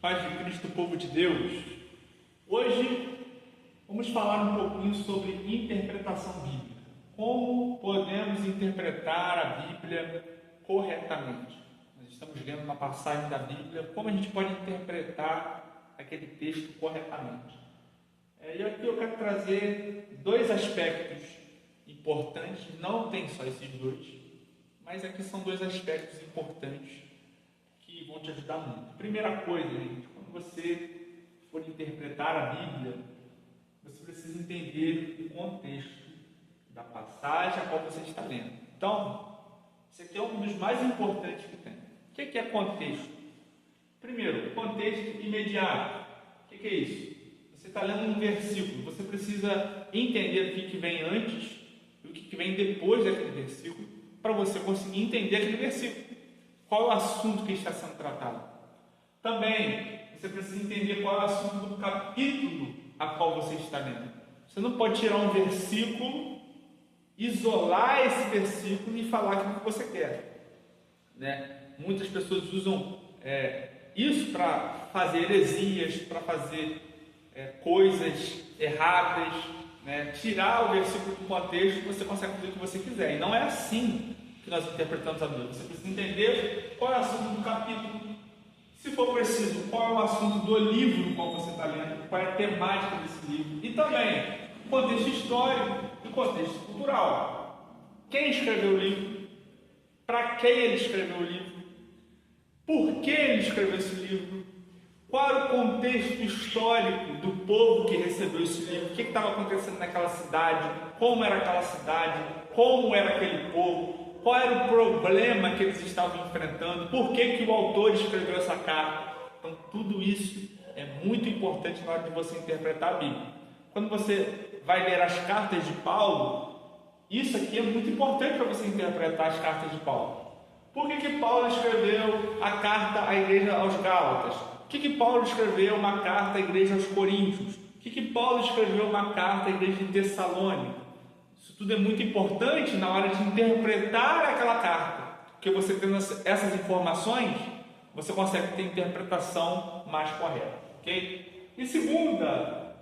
Paz de Cristo, povo de Deus. Hoje vamos falar um pouquinho sobre interpretação bíblica. Como podemos interpretar a Bíblia corretamente? Nós estamos lendo uma passagem da Bíblia, como a gente pode interpretar aquele texto corretamente? E aqui eu quero trazer dois aspectos importantes, não tem só esses dois, mas aqui são dois aspectos importantes que vão te ajudar muito. Primeira coisa, gente, quando você for interpretar a Bíblia, você precisa entender o contexto da passagem a qual você está lendo. Então, esse aqui é um dos mais importantes que tem. O que é contexto? Primeiro, contexto imediato. O que é isso? Você está lendo um versículo, você precisa entender o que vem antes e o que vem depois daquele versículo para você conseguir entender aquele versículo. Qual é o assunto que está sendo tratado? Também, você precisa entender qual é o assunto do capítulo a qual você está lendo. Você não pode tirar um versículo, isolar esse versículo e falar aquilo que você quer. Muitas pessoas usam isso para fazer heresias, para fazer coisas erradas, tirar o versículo do contexto, você consegue fazer o que você quiser. E não é assim que nós interpretamos a Bíblia. Você precisa entender qual é o assunto do capítulo. Se for preciso, qual é o assunto do livro no qual você está lendo, qual é a temática desse livro. E também o contexto histórico e o contexto cultural. Quem escreveu o livro? Para quem ele escreveu o livro? Por que ele escreveu esse livro? Qual era o contexto histórico do povo que recebeu esse livro? O que estava acontecendo naquela cidade? Como era aquela cidade? Como era aquele povo? Qual era o problema que eles estavam enfrentando? Por que o autor escreveu essa carta? Então, tudo isso é muito importante na hora de você interpretar a Bíblia. Quando você vai ler as cartas de Paulo, isso aqui é muito importante para você interpretar as cartas de Paulo. Por que Paulo escreveu a carta à igreja aos Gálatas? Por que Paulo escreveu uma carta à igreja aos Coríntios? Por que Paulo escreveu uma carta à igreja de Tessalônica? Isso tudo é muito importante na hora de interpretar aquela carta, porque você tendo essas informações, você consegue ter a interpretação mais correta, ok? E segunda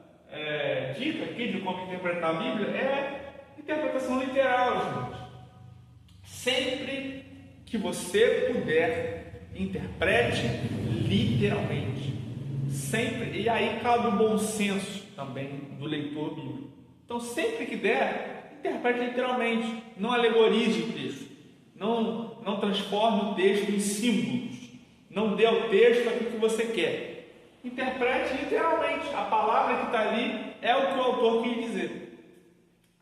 dica aqui de como interpretar a Bíblia é interpretação literal, gente. Sempre que você puder, interprete literalmente. Sempre. E aí cabe o bom senso também do leitor bíblico. Então, sempre que der, interprete literalmente, não alegorize o texto, não transforme o texto em símbolos, não dê ao texto aquilo que você quer. Interprete literalmente, a palavra que está ali é o que o autor quis dizer.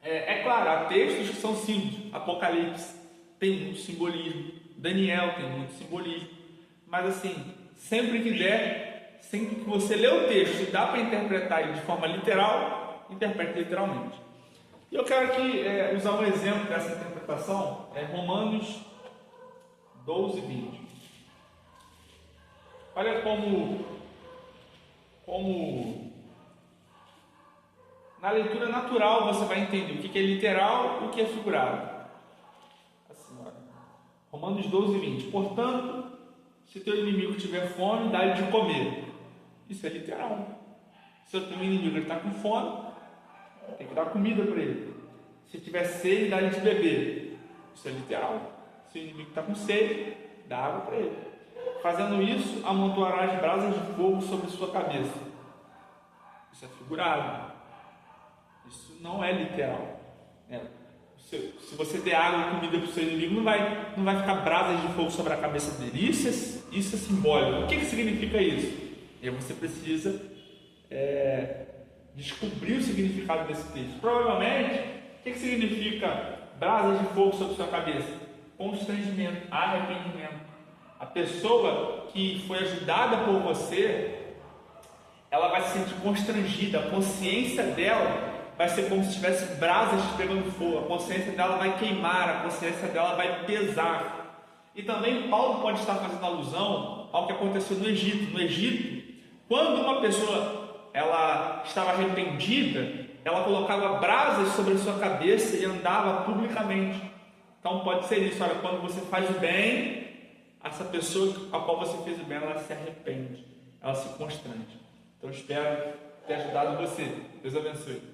É claro, há textos que são símbolos. Apocalipse tem muito simbolismo, Daniel tem muito simbolismo, mas assim, sempre que der, sempre que você lê o texto e dá para interpretar ele de forma literal, interprete literalmente. E eu quero aqui usar um exemplo dessa interpretação, Romanos 12, 20. Olha como na leitura natural você vai entender o que é literal e o que é figurado. Assim, olha. Romanos 12, 20. Portanto, se teu inimigo tiver fome, dá-lhe de comer. Isso é literal. Se o teu inimigo está com fome, tem que dar comida para ele. Se tiver sede, dá-lhe de beber. Isso é literal. Se o inimigo está com sede, dá água para ele. Fazendo isso, amontoarás brasas de fogo sobre sua cabeça. Isso é figurado. Isso não é literal. Se você der água e comida para o seu inimigo, não vai ficar brasas de fogo sobre a cabeça dele. Isso é simbólico. O que significa isso? E aí você precisa descobrir o significado desse texto. Provavelmente, o que significa brasas de fogo sobre sua cabeça? Constrangimento, arrependimento. A pessoa que foi ajudada por você, ela vai se sentir constrangida, a consciência dela vai ser como se tivesse brasas pegando fogo, a consciência dela vai queimar, a consciência dela vai pesar. E também Paulo pode estar fazendo alusão ao que aconteceu no Egito. No Egito, quando uma pessoa ela estava arrependida, ela colocava brasas sobre a sua cabeça e andava publicamente. Então pode ser isso, olha, quando você faz o bem, essa pessoa a qual você fez o bem, ela se arrepende. ela se constrange. Então espero ter ajudado você. Deus abençoe.